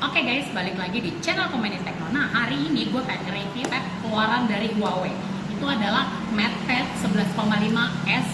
Oke guys, balik lagi di channel Komedi Tekno. Nah, hari ini gue pengen review keluaran dari Huawei. Itu adalah MatePad 11,5S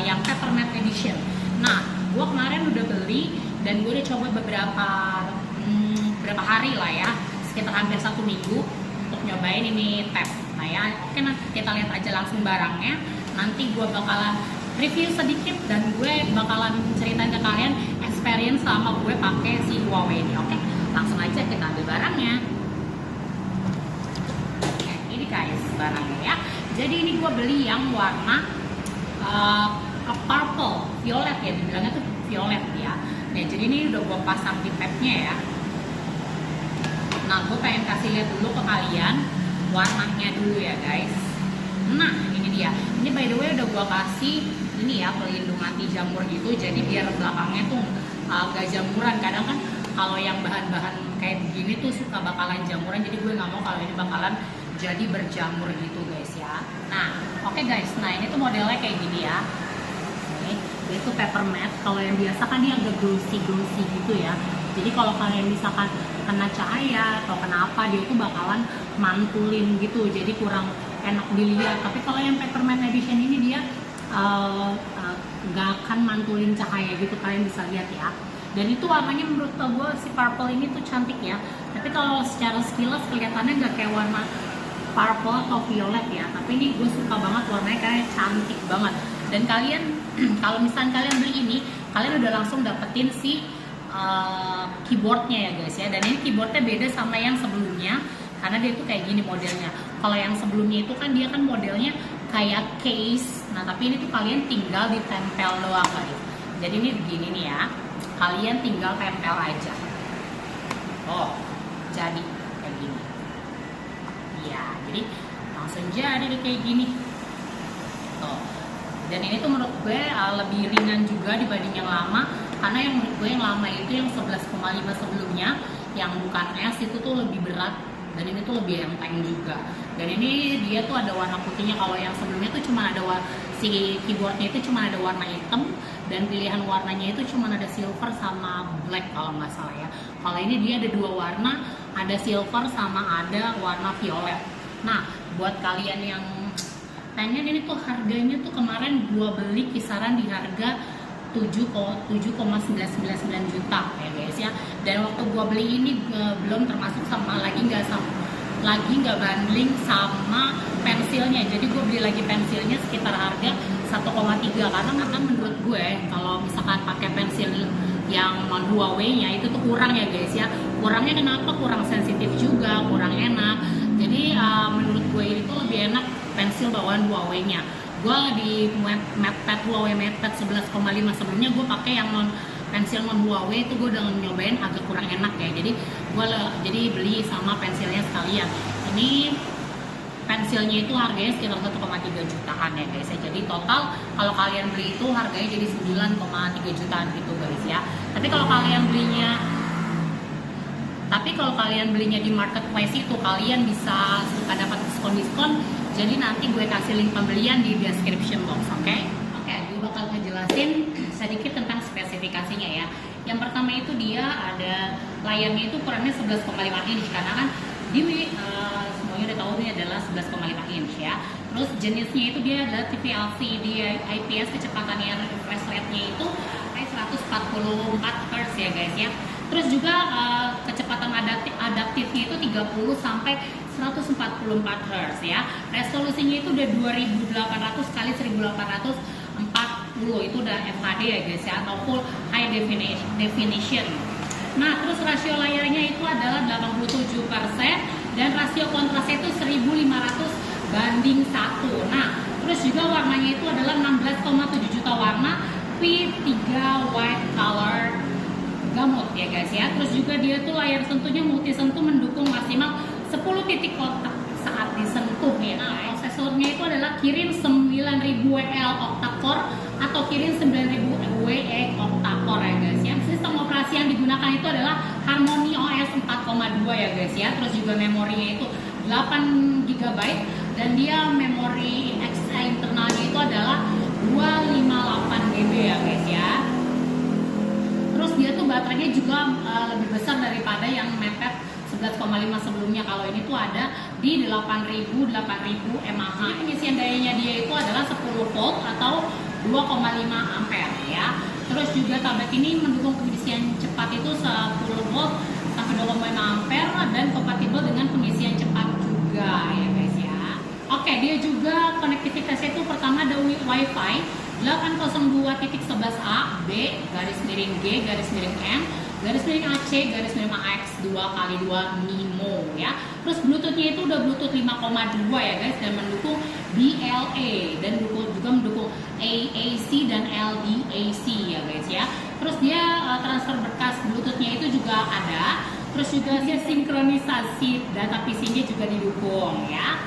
yang Peppermint Edition. Nah, gue kemarin udah beli dan gue udah coba beberapa hari lah ya, sekitar hampir 1 minggu untuk nyobain ini tab. Nah ya, oke, kita lihat aja langsung barangnya. Nanti gue bakalan review sedikit dan gue bakalan ceritain ke kalian experience sama gue pakai si Huawei ini. Oke, langsung aja kita ambil barangnya. Oke, ini guys barangnya ya. Jadi ini gue beli yang warna purple, violet ya, dibilangnya tuh violet ya. Nah, jadi ini udah gue pasang di tabnya ya. Nah, gue pengen kasih lihat dulu ke kalian warnanya dulu ya guys. Nah, ini dia. Ini by the way udah gue kasih ini ya, pelindung anti jamur gitu. Jadi biar belakangnya tuh agak jamuran. Kadang kan kalau yang bahan-bahan kayak begini tuh suka bakalan jamuran. Jadi gue nggak mau kalau ini bakalan jadi berjamur gitu guys ya. Nah, oke guys. Nah, ini tuh modelnya kayak gini ya. Ini tuh Peppermint. Kalau yang biasa kan dia agak glossy gitu ya. Jadi kalau kalian misalkan kena cahaya atau kena apa, dia tuh bakalan mantulin gitu, jadi kurang enak dilihat. Tapi kalau yang Peppermint Edition ini dia gak akan mantulin cahaya gitu, kalian bisa lihat ya. Dan itu warnanya menurut gue si purple ini tuh cantik ya. Tapi kalau secara sekilas kelihatannya gak kayak warna purple atau violet ya. Tapi ini gue suka banget warnanya, kayak cantik banget. Dan kalian kalau misalnya kalian beli ini, kalian udah langsung dapetin si keyboardnya ya guys ya. Dan ini keyboardnya beda sama yang sebelumnya karena dia tuh kayak gini modelnya. Kalau yang sebelumnya itu kan dia kan modelnya kayak case. Nah, tapi ini tuh kalian tinggal ditempel doang kali. Jadi ini begini nih ya, kalian tinggal tempel aja. Oh, jadi kayak gini ya. Jadi langsung jadi deh kayak gini tuh. Dan ini tuh menurut gue lebih ringan juga dibanding yang lama. Karena yang menurut gue yang lama itu yang 11,5 sebelumnya, yang bukan S itu tuh lebih berat. Dan ini tuh lebih enteng juga. Dan ini dia tuh ada warna putihnya. Kalau yang sebelumnya tuh cuma ada si keyboardnya itu cuma ada warna hitam. Dan pilihan warnanya itu cuma ada silver sama black kalau nggak salah ya. Kalau ini dia ada dua warna, ada silver sama ada warna violet. Nah, buat kalian yang pengen ini tuh harganya tuh kemarin gua beli kisaran di harga 7,999 juta ya guys ya. Dan waktu gua beli ini belum termasuk sama lagi nggak bundling sama pensilnya. Jadi gua beli lagi pensilnya sekitar harga 1,3 karena menurut gue kalau misalkan pakai pensil yang Huawei-nya itu tuh kurang ya guys ya. Kurangnya kenapa? Kurang sensitif juga, kurang enak. Jadi menurut gue ini tuh lebih enak pensil bawaan Huawei-nya. Gue di MatePad Huawei MatePad 11,5 sebelumnya gue pakai yang pensil non Huawei itu gue udah nyobain agak kurang enak ya. Jadi gue beli sama pensilnya sekalian. Ini pensilnya itu harganya sekitar 1,3 jutaan ya guys ya. Jadi total kalau kalian beli itu harganya jadi 9,3 jutaan gitu guys ya. Tapi kalau kalian belinya di marketplace itu kalian bisa suka dapat diskon. Jadi nanti gue kasih link pembelian di description box, oke? Oke, gue bakal ngejelasin sedikit tentang spesifikasinya ya. Yang pertama itu dia ada layarnya itu ukurannya 11,5 inch karena kan semuanya udah tahu ini adalah 11,5 inch ya. Terus jenisnya itu dia adalah TV LCD IPS, kecepatannya refresh rate-nya itu 144 Hz ya guys ya. Terus juga kecepatan adaptifnya itu 30 sampai 144 Hz ya. Resolusinya itu udah 2800 kali 1840, itu udah FHD ya guys ya, atau full high definition. Nah, terus rasio layarnya itu adalah 87% dan rasio kontrasnya itu 1500 banding 1. Nah, terus juga warnanya itu adalah 16,7 juta warna P3 white color gamut ya guys ya. Terus juga dia tuh layar sentuhnya multi sentuh, mendukung maksimal 10 titik kotak saat disentuh ya. Nah, prosesornya itu adalah Kirin 9000 WL octa-core atau Kirin 9000 WE octa-core ya guys ya. Sistem operasi yang digunakan itu adalah Harmony OS 4,2 ya guys ya. Terus juga memorinya itu 8 GB dan dia memori extra internalnya itu adalah 258 GB ya guys ya. Terus dia tuh baterainya juga lebih besar daripada yang MatePad 11,5 sebelumnya. Kalau ini tuh ada di 8000 mAh. Pengisian dayanya dia itu adalah 10 volt atau 2,5 ampere ya. Terus juga tablet ini mendukung pengisian cepat itu 10 volt sampai 2,5 ampere dan kompatibel dengan pengisian cepat juga ya guys ya. Oke, dia juga konektivitasnya itu pertama ada Wi-Fi 802.11a B garis miring G garis miring M garis miring AC garis miring AX 2x2 MIMO ya. Terus Bluetoothnya itu udah Bluetooth 5,2 ya guys, dan mendukung BLA dan juga mendukung AAC dan LDAC ya guys ya. Terus dia transfer berkas Bluetoothnya itu juga ada. Terus juga dia sinkronisasi data PC-nya juga didukung ya.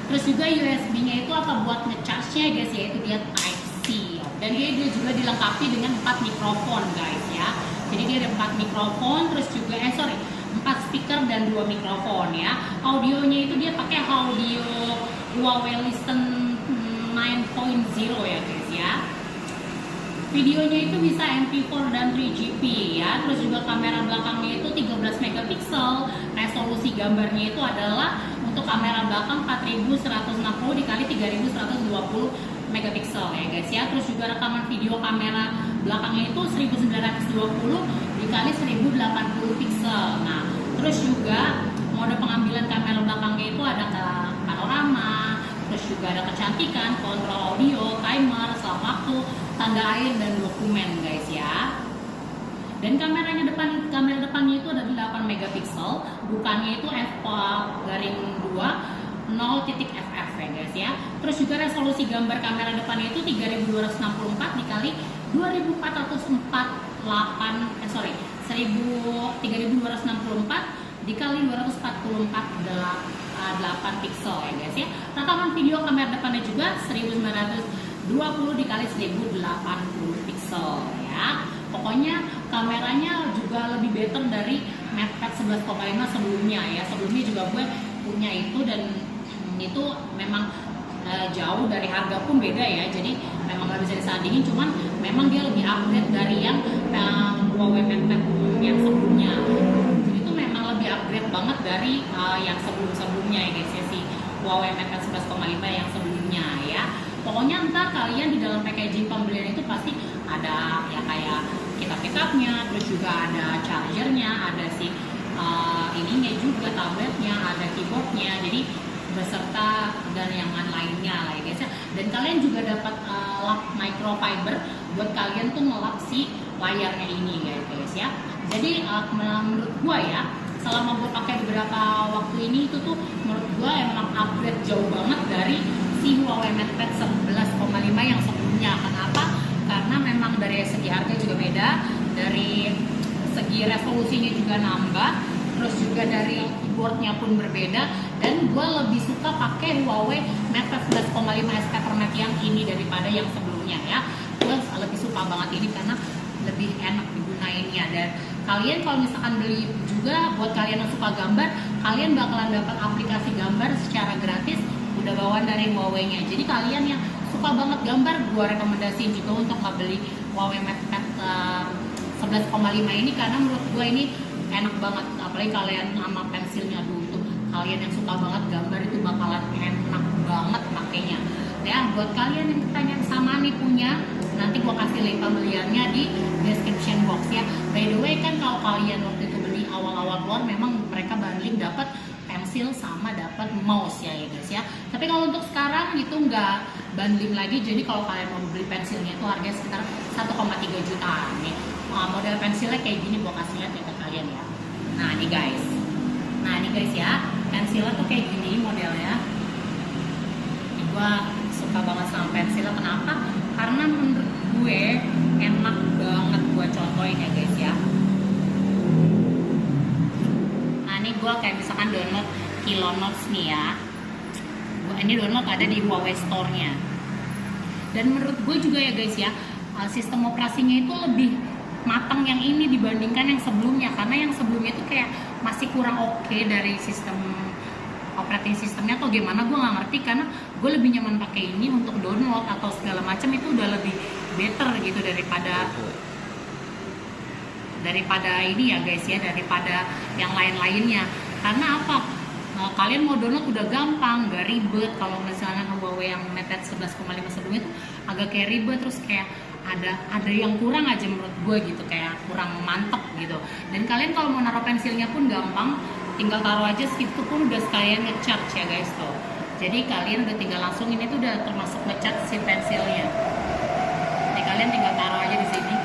Terus juga USB-nya itu apa buat nge-charge-nya guys ya, itu dia Type-C. Dan dia juga dilengkapi dengan 4 mikrofon guys ya. Jadi dia ada 4 mikrofon, terus juga 4 speaker dan 2 mikrofon ya. Audionya itu dia pakai audio Huawei Listen 9.0 ya guys ya. Videonya itu bisa MP4 dan 3GP ya. Terus juga kamera belakangnya itu 13 megapiksel. Resolusi gambarnya itu adalah untuk kamera belakang 4160 dikali 3120 megapiksel ya guys ya. Terus juga rekaman video kamera belakangnya itu 1920 dikali 1080 piksel. Nah, terus juga mode pengambilan kamera belakangnya itu ada panorama, terus juga ada kecantikan, kontrol audio, timer, selang waktu, tanda air dan dokumen guys ya. Dan kamera depannya itu ada 8 megapiksel, bukannya itu f/2 0.ff ya guys ya. Terus juga resolusi gambar kamera depannya itu 3264 dikali 3264 dikali 244 piksel ya guys ya. Rekaman video kamera depannya juga 1920 dikali 1080 piksel ya. Pokoknya kameranya juga lebih better dari MatePad 11,5 sebelumnya ya. Sebelumnya juga gue punya itu dan itu memang jauh dari harga pun beda ya. Jadi memang gak bisa disandingin, cuman memang dia lebih upgrade dari yang Huawei MatePad yang sebelumnya. Jadi itu memang lebih upgrade banget dari yang sebelum-sebelumnya ya guys ya, si Huawei MatePad 11,5 yang sebelumnya ya. Pokoknya ntar kalian di dalam packaging pembelian itu pasti ada ya kayak kitab-kitabnya, terus juga ada chargernya, ada si ininya juga tabletnya, ada keyboardnya, jadi beserta dan yang lainnya lah ya guys ya. Dan kalian juga dapat lap microfiber buat kalian tuh ngelap si layarnya ini ya guys ya. Jadi menurut gua ya, selama gua pakai beberapa waktu ini itu tuh menurut gua emang upgrade jauh banget dari si Huawei MatePad 11,5 yang sebelumnya. Kenapa? Karena memang dari segi harga juga beda, dari segi resolusinya juga nambah, terus juga dari keyboardnya pun berbeda, dan gue lebih suka pakai Huawei MatePad 11,5 S Papermate yang ini daripada yang sebelumnya ya. Gue lebih suka banget ini karena lebih enak digunainnya. Dan kalian kalau misalkan beli juga, buat kalian yang suka gambar, kalian bakalan dapat aplikasi gambar secara gratis udah bawaan dari Huawei-nya. Jadi kalian yang suka banget gambar, gue rekomendasiin juga untuk beli Huawei MatePad 11,5 ini, karena menurut gue ini enak banget. Apalagi kalian sama pensilnya dulu tuh, kalian yang suka banget gambar itu bakalan enak banget makainya. Ya, buat kalian yang tanya sama nih punya, nanti gue kasih link pembeliannya di description box ya. By the way kan kalau kalian waktu itu beli awal-awal keluar, memang mereka bundling dapat pensil sama dapat mouse ya guys ya. Tapi kalau untuk sekarang itu nggak bundling lagi, jadi kalau kalian mau beli pensilnya itu harganya sekitar 1,3 jutaan nih. Model pensilnya kayak gini, gua kasih lihat ya ke kalian ya. Nah nih guys ya, pensilnya tuh kayak gini modelnya. Ini gua suka banget sama pensilnya. Kenapa? Karena menurut gue enak banget gua contohin ya guys ya. Ini gue kayak misalkan download Kilo Notes nih ya. Ini download ada di Huawei Store-nya. Dan menurut gue juga ya guys ya, sistem operasinya itu lebih matang yang ini dibandingkan yang sebelumnya. Karena yang sebelumnya itu kayak masih kurang oke dari sistem operating sistemnya atau gimana, gue nggak ngerti. Karena gue lebih nyaman pakai ini untuk download atau segala macam, itu udah lebih better gitu daripada daripada ini ya guys ya, daripada yang lain-lainnya. Karena apa? Kalian mau download udah gampang, gak ribet. Kalau misalnya Huawei yang Mate 11,5 sebelumnya tuh agak kayak ribet, terus kayak ada yang kurang aja menurut gue gitu, kayak kurang mantep gitu. Dan kalian kalau mau naruh pensilnya pun gampang, tinggal taruh aja, segitu pun udah sekalian ngecharge ya guys tuh. Jadi kalian udah tinggal langsung, ini tuh udah termasuk ngecharge si pensilnya. Jadi kalian tinggal taruh aja di sini,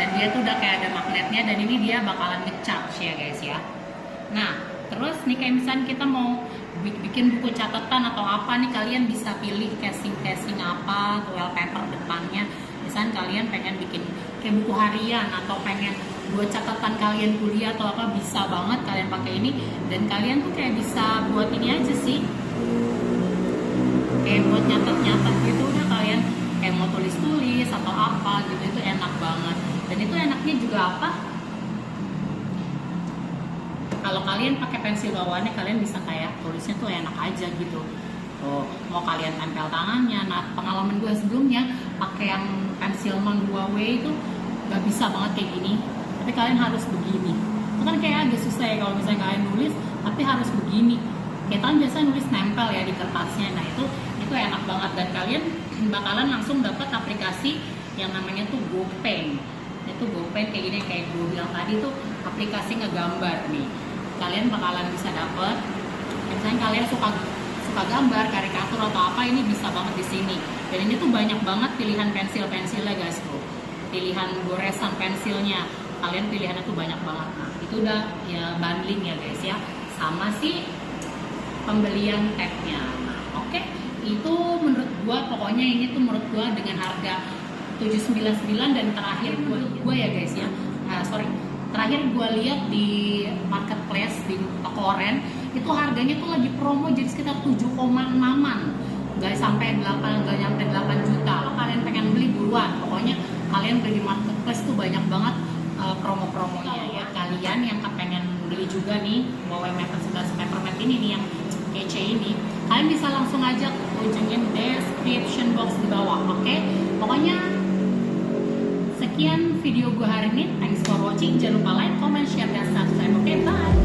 dan dia tuh udah kayak ada magnetnya, dan ini dia bakalan ngecharge ya guys ya. Nah terus nih kayak misalnya kita mau bikin buku catatan atau apa nih, kalian bisa pilih casing apa, wallpaper depannya. Misalnya kalian pengen bikin kayak buku harian atau pengen buat catatan kalian kuliah atau apa, bisa banget kalian pakai ini. Dan kalian tuh kayak bisa buat ini aja sih, kayak buat nyatet gitu, udah kalian kayak mau tulis atau apa gitu, itu enak banget. Dan itu enaknya juga apa, kalau kalian pakai pensil bawaannya, kalian bisa kayak tulisnya tuh enak aja gitu. Tuh, mau kalian tempel tangannya. Nah pengalaman gue sebelumnya pakai yang pensil Huawei itu gak bisa banget kayak gini, tapi kalian harus begini. Itu kan kayak agak susah ya kalau misalnya kalian nulis tapi harus begini. Kita kan biasanya nulis nempel ya di kertasnya. Nah itu enak banget, dan kalian bakalan langsung dapat aplikasi yang namanya tuh GoPen. Itu GoPen kayak gini, kayak gue bilang tadi tuh aplikasi ngegambar nih. Kalian bakalan bisa dapet, misalnya kalian suka gambar, karikatur atau apa, ini bisa banget di sini. Dan ini tuh banyak banget pilihan pensilnya guys tuh, pilihan goresan pensilnya, kalian pilihannya tuh banyak banget. Nah itu udah ya bundling ya guys ya, sama si pembelian tabnya. Nah oke, itu menurut gua, pokoknya ini tuh menurut gua dengan harga 799, dan terakhir gua ya guys ya, terakhir gue lihat di marketplace di toko oren itu harganya tuh lagi promo, jadi sekitar 7,6an, nggak sampai 8, nggak nyampe 8 juta. Kalau kalian pengen beli buruan, pokoknya kalian beli di marketplace tuh banyak banget promo-promonya ya. Kalian yang kepengen beli juga nih Huawei Mate 11 Peppermint ini nih yang kece ini, kalian bisa langsung aja kunjungin description box di bawah. Oke? Pokoknya sekian video gue hari ini. Thanks for watching. Jangan lupa like, comment, share, dan subscribe. Oke, bye.